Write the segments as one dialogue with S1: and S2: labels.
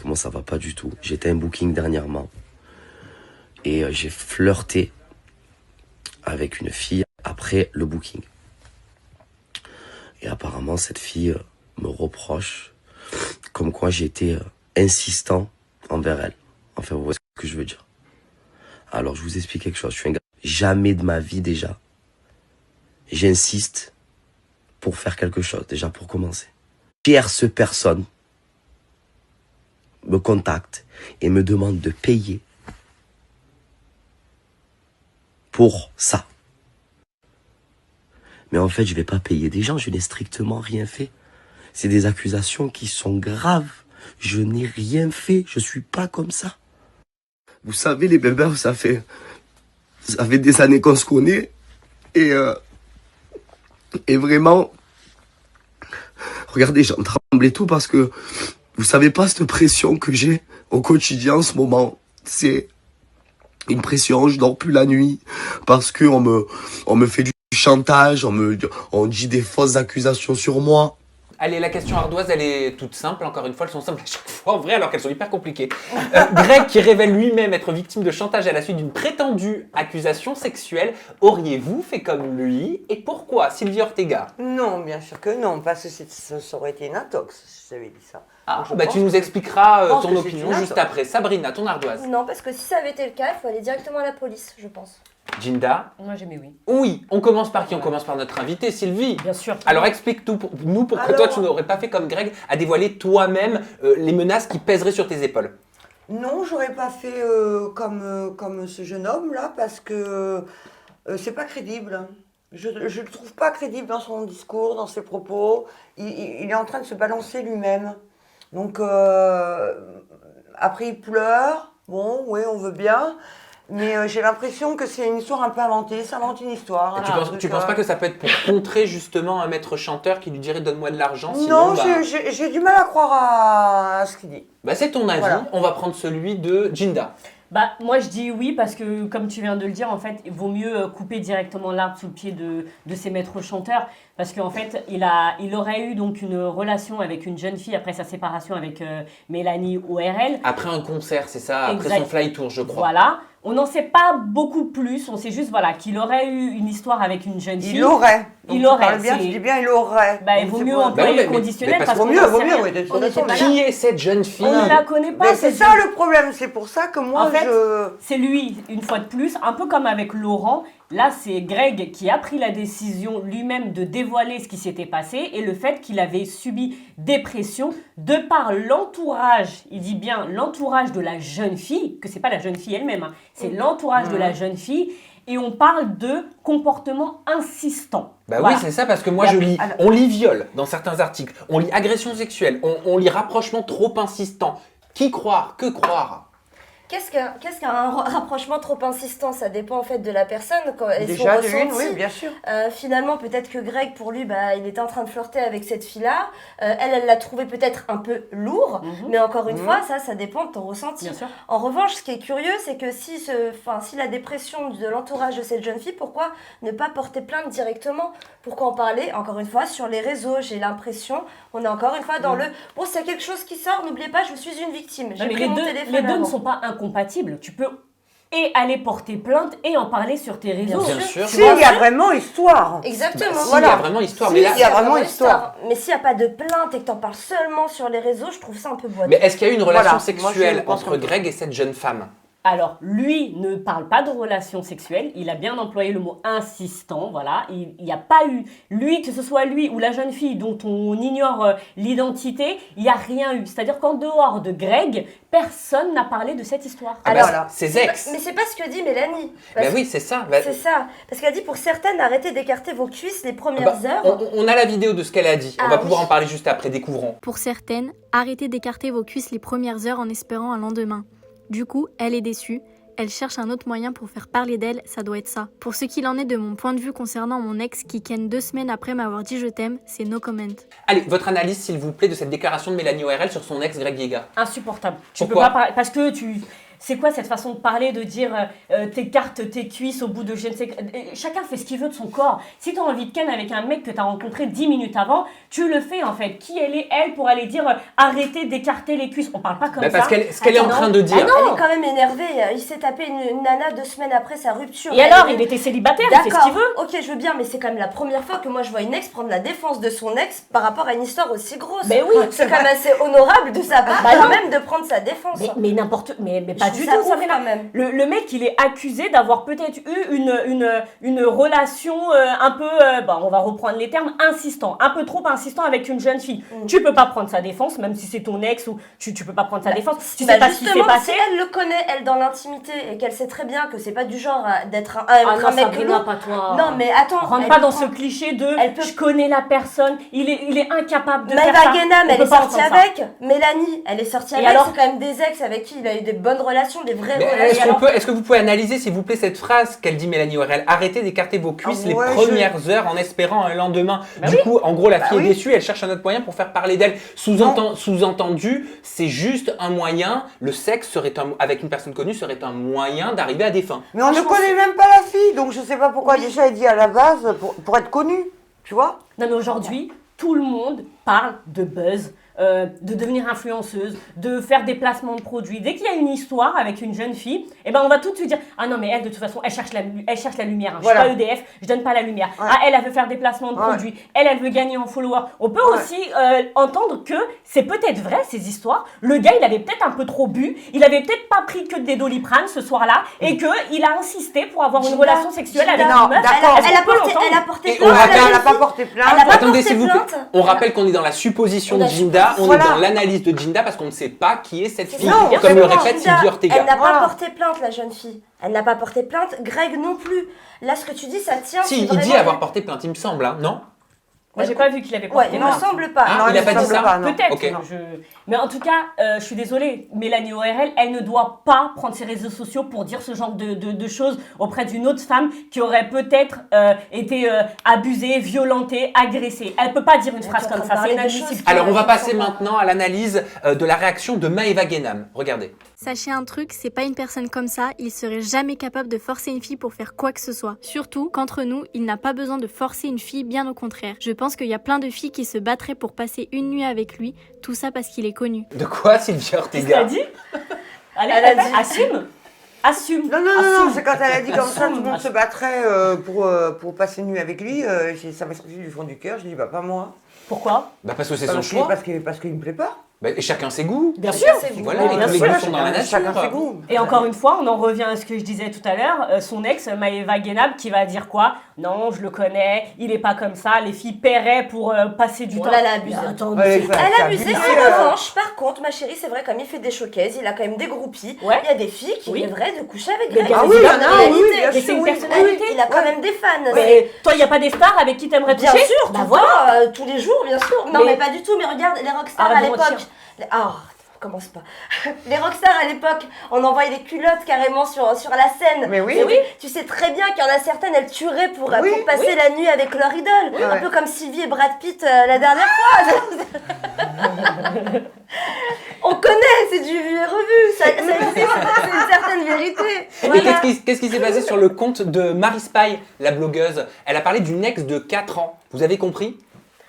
S1: moi ça va pas du tout. J'étais un booking dernièrement et j'ai flirté avec une fille après le booking. Et apparemment cette fille me reproche comme quoi j'ai été insistant envers elle. Enfin, vous voyez ce que je veux dire. Alors je vous explique quelque chose, je suis un gars, jamais de ma vie déjà, j'insiste pour faire quelque chose, déjà pour commencer. Tierce personne me contacte et me demande de payer pour ça. Mais en fait, je vais pas payer des gens, je n'ai strictement rien fait. C'est des accusations qui sont graves. Je n'ai rien fait, je suis pas comme ça. Vous savez, les bébés, ça fait des années qu'on se connaît et vraiment, regardez, j'en tremble et tout parce que vous savez pas cette pression que j'ai au quotidien en ce moment. C'est une pression, je dors plus la nuit parce que on me fait du chantage, on dit des fausses accusations sur moi.
S2: Allez, la question ardoise, elle est toute simple. Encore une fois, elles sont simples à chaque fois, en vrai, alors qu'elles sont hyper compliquées. Greg, qui révèle lui-même être victime de chantage à la suite d'une prétendue accusation sexuelle, auriez-vous fait comme lui? Et pourquoi, Sylvie Ortega?
S3: Non, bien sûr que non, parce que ça aurait été une intox si j'avais dit ça.
S2: Ah,
S3: Donc,
S2: bah tu nous expliqueras ton
S3: que c'est
S2: opinion
S3: une
S2: juste
S3: intox.
S2: après. Sabrina, ton ardoise.
S4: Non, parce que si ça avait été le cas, il faut aller directement à la police, je pense.
S2: Jinda?
S5: Moi, j'ai mis oui.
S2: Oui, on commence par qui? On commence par notre invité, Sylvie.
S5: Bien sûr.
S2: Alors explique tout pour nous, pour que toi tu n'aurais pas fait comme Greg, à dévoiler toi-même les menaces qui pèseraient sur tes épaules.
S3: Non, j'aurais pas fait comme ce jeune homme là, parce que c'est pas crédible. Je le trouve pas crédible dans son discours, dans ses propos. Il est en train de se balancer lui-même. Donc après il pleure. Bon, oui, on veut bien. Mais j'ai l'impression que c'est une histoire un peu inventée, ça invente une histoire.
S2: Et
S3: Voilà,
S2: tu penses pas que ça peut être pour contrer justement un maître chanteur qui lui dirait donne-moi de l'argent
S3: Non,
S2: sinon,
S3: j'ai du mal à croire à ce qu'il dit.
S2: bah, c'est ton avis,
S3: Voilà.
S2: on va prendre celui de Jinda.
S5: Bah, moi, je dis oui parce que, comme tu viens de le dire, en fait, il vaut mieux couper directement l'arbre sous le pied de ces maîtres chanteurs. Parce qu'en fait, il aurait eu donc une relation avec une jeune fille après sa séparation avec Mélanie ORL.
S2: Après un concert, c'est ça, après
S5: Exact.
S2: son fly tour, je crois.
S5: Voilà. On n'en sait pas beaucoup plus. On sait juste voilà, qu'il aurait eu une histoire avec une jeune fille.
S3: Il aurait. Donc,
S5: Il
S3: tu
S5: aurait,
S3: parles bien,
S5: c'est-
S3: tu dis bien il aurait.
S5: Bah, il
S3: Donc,
S5: vaut
S3: c'est
S5: mieux
S3: pour-
S5: employer
S2: mais-
S5: le conditionnel
S2: mais
S5: parce
S3: Vaut
S5: qu'on
S3: mieux,
S5: n'en
S3: vaut
S5: sait
S3: mieux,
S5: rien.
S3: oui, de toute
S5: On
S3: façon.
S5: n'était pas là.
S2: Qui est cette jeune fille?
S5: On ne la connaît pas.
S3: Mais c'est
S5: cette
S3: ça le problème, c'est pour ça que moi
S5: En fait,
S3: je...
S5: c'est lui, une fois de plus, un peu comme avec Laurent. Là, c'est Greg qui a pris la décision lui-même de dévoiler ce qui s'était passé et le fait qu'il avait subi des pressions de par l'entourage. Il dit bien l'entourage de la jeune fille, que c'est pas la jeune fille elle-même, hein, c'est l'entourage de la jeune fille. Et on parle de comportement insistant.
S2: Bah
S5: Voilà.
S2: oui, c'est ça, parce que moi
S5: La-
S2: je lis,
S3: alors-
S2: on lit viol dans certains articles, on lit agression sexuelle, on lit rapprochement trop insistant. Qui croire? Que croire?
S4: Qu'est-ce qu'un rapprochement trop insistant? Ça dépend en fait de la personne et
S3: Déjà
S4: son
S3: de une,
S4: ressenti.
S3: oui, bien sûr.
S4: Finalement, peut-être que Greg, pour lui, il était en train de flirter avec cette fille-là. Elle l'a trouvé peut-être un peu lourd, mais encore une fois, ça dépend de ton ressenti.
S5: Bien sûr.
S4: En revanche, ce qui est curieux, c'est que si la dépression de l'entourage de cette jeune fille, pourquoi ne pas porter plainte directement? Pourquoi en parler, encore une fois, sur les réseaux? J'ai l'impression, on est encore une fois dans le... Bon, s'il y a quelque chose qui sort, n'oubliez pas, je suis une victime. J'ai
S5: Non, mais
S4: pris mon
S5: les
S4: téléphone
S5: deux ne
S4: avant.
S5: sont pas incompatibles. Tu peux et aller porter plainte et en parler sur tes réseaux.
S2: Bien sûr.
S3: Si, il y a vraiment histoire.
S4: Exactement.
S2: Bah, si,
S3: Voilà.
S2: il y a vraiment histoire,
S3: Si,
S2: mais là...
S3: il y a vraiment histoire.
S4: Mais s'il n'y a pas de plainte et que tu en parles seulement sur les réseaux, je trouve ça un peu boiteux.
S2: Mais est-ce qu'il y a eu une relation
S3: Voilà, moi,
S2: sexuelle
S3: je pense
S2: entre
S3: comme ça.
S2: Greg et cette jeune femme?
S5: Alors, lui ne parle pas de relation sexuelle. Il a bien employé le mot insistant. Voilà. Il n'y a pas eu, lui, que ce soit lui ou la jeune fille dont on ignore l'identité, il n'y a rien eu. C'est-à-dire qu'en dehors de Greg, personne n'a parlé de cette histoire.
S2: Ah
S4: Alors,
S2: bah,
S3: voilà.
S2: ses ex.
S4: Mais c'est pas ce que dit Mélanie.
S2: Bah
S4: Parce
S2: oui, c'est ça. Bah,
S4: C'est ça. Parce qu'elle a dit pour certaines, arrêtez d'écarter vos cuisses les
S2: bah,
S4: premières heures.
S2: on a la vidéo de ce qu'elle a dit. On
S4: Ah
S2: va
S4: oui.
S2: pouvoir en parler juste après, découvrons.
S6: Pour certaines, arrêtez d'écarter vos cuisses les premières heures en espérant un lendemain. Du coup, elle est déçue. Elle cherche un autre moyen pour faire parler d'elle, ça doit être ça. Pour ce qu'il en est de mon point de vue concernant mon ex qui ken 2 semaines après m'avoir dit je t'aime, c'est no comment.
S2: Allez, votre analyse, s'il vous plaît, de cette déclaration de Mélanie ORL sur son ex Greg Yega.
S5: Insupportable. Tu
S2: Pourquoi
S5: peux pas parler parce que c'est quoi cette façon de parler, de dire t'écartes tes cuisses au bout de je ne sais... Chacun fait ce qu'il veut de son corps. Si tu as envie de ken avec un mec que tu as rencontré 10 minutes avant, tu le fais en fait. Qui elle est, elle, pour aller dire arrêtez d'écarter les cuisses? On parle pas comme ça.
S2: Parce ce qu'elle est en train de dire.
S4: Elle est quand même énervée. Il s'est tapé une nana 2 semaines après sa rupture.
S5: Et alors, il était célibataire, il fait ce qu'il veut.
S4: Ok, je veux bien, mais c'est quand même la première fois que moi je vois une ex prendre la défense de son ex par rapport à une histoire aussi grosse.
S5: Mais oui,
S4: c'est quand même assez honorable de sa part quand même de prendre sa défense.
S5: Mais n'importe, mais pas du tout,
S4: ça
S5: Sabrina.
S4: quand même.
S5: Le mec, il est accusé d'avoir peut-être eu une relation un peu, on va reprendre les termes, insistant, un peu trop insistant avec une jeune fille. Tu peux pas prendre sa défense, même si c'est ton ex, ou tu peux pas prendre sa défense. Tu sais pas ce qui s'est passé.
S4: Si elle le connaît, elle, dans l'intimité, et qu'elle sait très bien que c'est pas du genre d'être un
S5: non,
S4: mec
S5: Sabrina,
S4: lourd.
S5: pas toi.
S4: Non, mais attends.
S5: Rentre pas dans ce cliché de je connais la personne, il est incapable de faire ça.
S4: Maëva Guénam,
S5: On
S4: elle
S5: peut
S4: est
S5: pas
S4: sortie
S5: entendre ça.
S4: avec. Mélanie, elle est sortie avec.
S5: alors
S4: C'est quand même des ex avec qui il a eu des bonnes relations, des vraies
S2: Mais
S4: relations.
S2: est-ce que vous pouvez analyser, s'il vous plaît, cette phrase qu'elle dit, Mélanie Aurel? Arrêtez d'écarter vos cuisses les premières heures en espérant un lendemain. Du coup, en gros, la fille est déçue, elle cherche un autre moyen pour faire parler d'elle. Sous-entendu, c'est juste un moyen, le sexe avec une personne connue serait un moyen d'arriver à des fins.
S3: Mais on ne connaît même pas la fille, donc je sais pas pourquoi déjà elle dit à la base pour être connue, tu vois.
S5: Non mais aujourd'hui, tout le monde parle de buzz, de devenir influenceuse, de faire des placements de produits. Dès qu'il y a une histoire avec une jeune fille, eh ben on va tout de suite dire ah non mais elle de toute façon elle cherche la lumière. Hein.
S3: Voilà.
S5: Je suis pas EDF, je donne pas la lumière.
S3: Ouais.
S5: Ah elle veut faire des placements de produits. Elle veut gagner en followers. On peut aussi entendre que c'est peut-être vrai ces histoires. Le gars il avait peut-être un peu trop bu, il avait peut-être pas pris que des Doliprane ce soir-là et que il a insisté pour avoir une relation sexuelle avec une meuf.
S4: Elle a porté
S2: Et
S4: plainte.
S2: elle
S3: n'a pas porté plainte.
S4: Elle a pas
S2: Attendez,
S4: porté
S2: s'il vous plaît.
S4: plainte.
S2: On rappelle qu'on est dans la supposition de Ginda, on est dans l'analyse de Ginda parce qu'on ne sait pas qui est cette fille,
S3: Non,
S2: comme le
S3: absolument.
S2: répète Sylvie Ortega.
S4: Elle n'a pas porté plainte, la jeune fille. Elle n'a pas porté plainte. Greg non plus. Là, ce que tu dis, ça tient.
S2: Si, il dit avoir porté plainte, il me semble, hein, non?
S5: Moi j'ai pas vu qu'il avait
S4: Ouais,
S5: porté
S4: il me
S5: plainte.
S4: semble pas.
S2: Ah,
S3: Non,
S2: il a
S3: me
S2: pas dit
S3: semble
S2: ça
S3: pas, non.
S5: Peut-être.
S2: Ok.
S5: Mais en tout cas, je suis désolée, Mélanie ORL, elle ne doit pas prendre ses réseaux sociaux pour dire ce genre de choses auprès d'une autre femme qui aurait peut-être été abusée, violentée, agressée. Elle peut pas dire une phrase comme ça, c'est inadmissible.
S2: Alors on va passer maintenant à l'analyse de la réaction de Maëva Guénam. Regardez.
S6: Sachez un truc, c'est pas une personne comme ça, il serait jamais capable de forcer une fille pour faire quoi que ce soit. Surtout qu'entre nous, il n'a pas besoin de forcer une fille, bien au contraire. Je pense qu'il y a plein de filles qui se battraient pour passer une nuit avec lui, tout ça parce qu'il est connu.
S2: De quoi, Sylvie
S5: Qu'est-ce
S2: Ortega?
S5: qu'elle a dit? Allez,
S4: Elle a dit.
S5: Assume.
S3: Non, c'est quand elle a dit comme ça, tout le monde se battrait pour passer une nuit avec lui. Ça m'a sorti du fond du cœur, je dis bah pas moi.
S5: Pourquoi?
S2: Bah parce que c'est son choix.
S3: Parce qu'il me plaît pas.
S2: Bah, et chacun ses goûts.
S5: Bien sûr.
S2: Voilà,
S5: Mais
S2: et
S5: bien
S2: tous les
S5: sûr.
S2: goûts sont dans la nature.
S3: Chacun ses goûts.
S5: Et encore une fois, on en revient à ce que je disais tout à l'heure, son ex, Maëva Guénab, qui va dire quoi? Non, je le connais, il est pas comme ça, les filles paieraient pour passer du temps.
S4: Là, elle a abusé.
S5: Attendez,
S3: Ouais,
S5: c'est-
S4: Elle a abusé.
S3: abusé,
S4: En revanche, par contre, ma chérie, c'est vrai, comme il fait des showcases, il a quand même des groupies.
S5: Ouais.
S4: Il y a des filles qui
S5: Oui.
S4: rêveraient de coucher avec
S5: Mais
S4: Greg.
S5: bien
S3: Ah oui, il y en a,
S4: En
S3: oui,
S4: réalité.
S3: bien
S5: Mais
S3: sûr,
S5: c'est une
S3: oui.
S5: personnalité.
S4: Il a quand même des fans.
S5: Mais toi, il n'y a pas des stars avec qui t'aimerais
S4: Bien
S5: coucher?
S4: sûr,
S5: Bah
S4: tout le
S5: voilà.
S4: temps, tous les jours, bien sûr. Non,
S5: Mais-
S4: mais pas du tout. Mais regarde, les rockstars
S5: Arrête
S4: à
S5: de
S4: l'époque.
S5: mentir.
S4: Commence pas. Les rockstars à l'époque, on envoyait des culottes carrément sur la scène.
S3: Mais oui.
S4: Tu sais très bien qu'il y en a certaines, elles tueraient pour
S3: Oui,
S4: passer la nuit avec leur idole. Un
S3: ouais.
S4: peu comme Sylvie et Brad Pitt la dernière fois. On connaît, c'est du vu et revu. Ça existe, c'est une certaine vérité.
S2: Et
S4: Voilà.
S2: qu'est-ce qui s'est passé sur le compte de Marie Spy, la blogueuse? Elle a parlé d'une ex de 4 ans. Vous avez compris?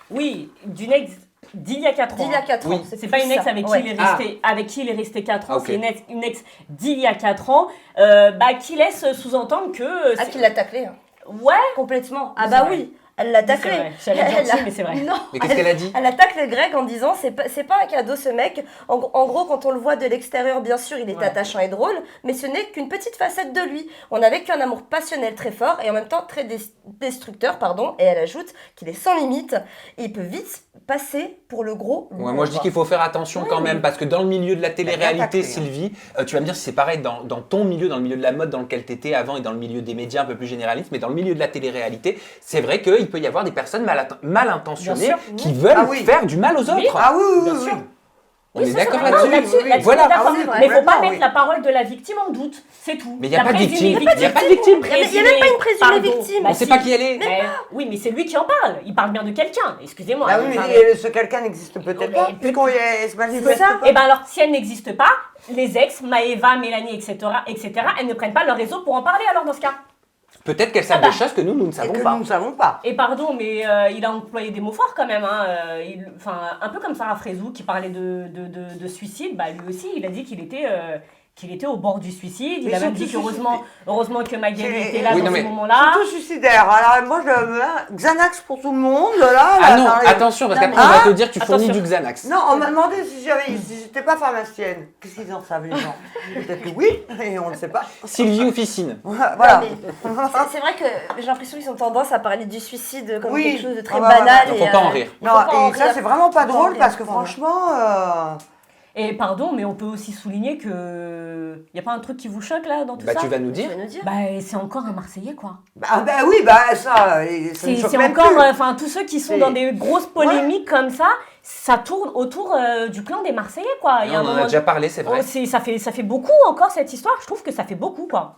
S5: Oui, d'une ex d'il y a 4 ans.
S4: D'il y a 4
S2: Oui.
S4: ans.
S5: C'est pas une ex avec qui,
S4: Ouais.
S5: il est resté, avec qui il est resté 4 ans,
S2: Ah, ok.
S5: c'est une ex d'il y a 4 ans, qui laisse sous-entendre que...
S4: Ah, qu'il l'a taclé. Hein.
S5: Ouais.
S4: Complètement. Ah
S5: C'est
S4: bah
S5: vrai.
S4: oui, elle l'a
S5: C'est
S4: taclé.
S5: vrai. J'allais dire
S4: Elle
S5: si,
S4: a-
S5: mais c'est vrai.
S4: Non.
S2: Mais qu'est-ce qu'elle a dit?
S4: Elle attaque le Greg en disant c'est pas un cadeau ce mec. En gros, quand on le voit de l'extérieur, bien sûr, il est
S5: Ouais.
S4: attachant et drôle, mais ce n'est qu'une petite facette de lui. On a vécu un amour passionnel très fort et en même temps très destructeur, pardon. Et elle ajoute qu'il est sans limite et il peut vite passer pour le gros.
S2: Ouais, moi je dis qu'il faut faire attention quand même parce que dans le milieu de la télé-réalité,
S3: taclé, hein.
S2: Sylvie, tu vas me dire si c'est pareil dans ton milieu, dans le milieu de la mode dans lequel tu étais avant et dans le milieu des médias un peu plus généralistes, mais dans le milieu de la télé-réalité, c'est vrai qu'il peut y avoir des personnes mal intentionnées
S5: Bien sûr.
S2: qui veulent
S3: Ah oui.
S2: faire du mal aux autres.
S3: Ah oui, oui,
S5: Bien
S3: oui,
S5: sûr.
S3: oui.
S2: On est
S4: c'est
S2: d'accord
S4: vrai.
S2: là-dessus.
S4: Non, là-dessus,
S5: Là-dessus,
S2: Voilà.
S5: on est d'accord.
S3: Ah oui,
S5: Mais il ne faut pas
S3: complètement,
S5: mettre
S3: oui.
S5: la parole de la victime en doute, c'est tout.
S2: Mais il n'y a
S5: La
S2: pas de victime.
S5: présumée
S2: Il n'y a pas de victime.
S4: Il y a même pas une présumée victime.
S2: On ne sait pas qui elle est.
S5: Oui, mais c'est lui qui en parle. Il parle bien de quelqu'un. Excusez-moi.
S3: Ah oui,
S5: Enfin,
S3: mais ce quelqu'un n'existe peut-être
S5: Mais
S3: pas,
S5: peut-
S3: puisqu'on se manifeste
S4: ça.
S3: pas.
S5: Et bien alors, si elle n'existe pas, les ex, Maëva, Mélanie, etc., elles ne prennent pas leur réseau pour en parler alors dans ce cas.
S2: Peut-être qu'elles savent des choses que nous ne
S3: Et
S2: savons
S3: que
S2: pas.
S3: nous ne savons pas.
S5: Et pardon, mais il a employé des mots forts quand même. Hein. Un peu comme Sarah Frézou qui parlait de suicide, bah, lui aussi, il a dit qu'il était au bord du suicide. Il
S3: Mais
S5: a même
S3: surtout
S5: dit heureusement que Magali
S3: C'est-
S5: était là
S2: Oui,
S5: dans
S2: non,
S5: ce
S2: mais-
S5: moment-là.
S3: Surtout suicidaire. Alors moi, Xanax pour tout le monde, là.
S2: Ah
S3: là,
S2: non,
S3: dans les-
S2: attention, parce
S5: Non,
S2: qu'après
S5: mais-
S2: on va te dire que tu fournis
S5: Attention.
S2: du Xanax.
S3: Non, on m'a demandé si j'étais pas pharmacienne. Qu'est-ce qu'ils en savent, les gens? Peut-être que oui, et on ne sait pas.
S2: Sylvie Officine.
S3: Voilà.
S4: C'est vrai que j'ai l'impression qu'ils ont tendance à parler du suicide comme
S3: Oui.
S4: quelque chose de très
S3: Ah ouais, ouais,
S4: banal.
S2: Il
S4: et,
S2: ne faut pas en rire.
S4: il faut
S3: Non,
S4: pas en
S3: et ça,
S4: rire.
S3: c'est vraiment pas
S4: Faut pas en
S3: drôle
S4: rire,
S3: parce que
S4: faut pas en rire.
S3: franchement.
S5: Et pardon, mais on peut aussi souligner que. Il n'y a pas un truc qui vous choque là dans tout
S2: Bah,
S5: ça
S2: tu vas nous
S4: Tu
S2: dire.
S4: vas nous dire.
S5: Bah, c'est encore un Marseillais quoi.
S3: Bah oui, bah ça ne
S5: C'est
S3: choque
S5: c'est
S3: même
S5: encore,
S3: plus.
S5: enfin, tous ceux qui sont
S3: C'est-
S5: dans des grosses polémiques comme ça tourne autour du clan des Marseillais, quoi. Il y a un
S2: On en a
S5: moment-
S2: déjà parlé, c'est vrai.
S5: ça fait beaucoup encore cette histoire, je trouve que ça fait beaucoup, quoi.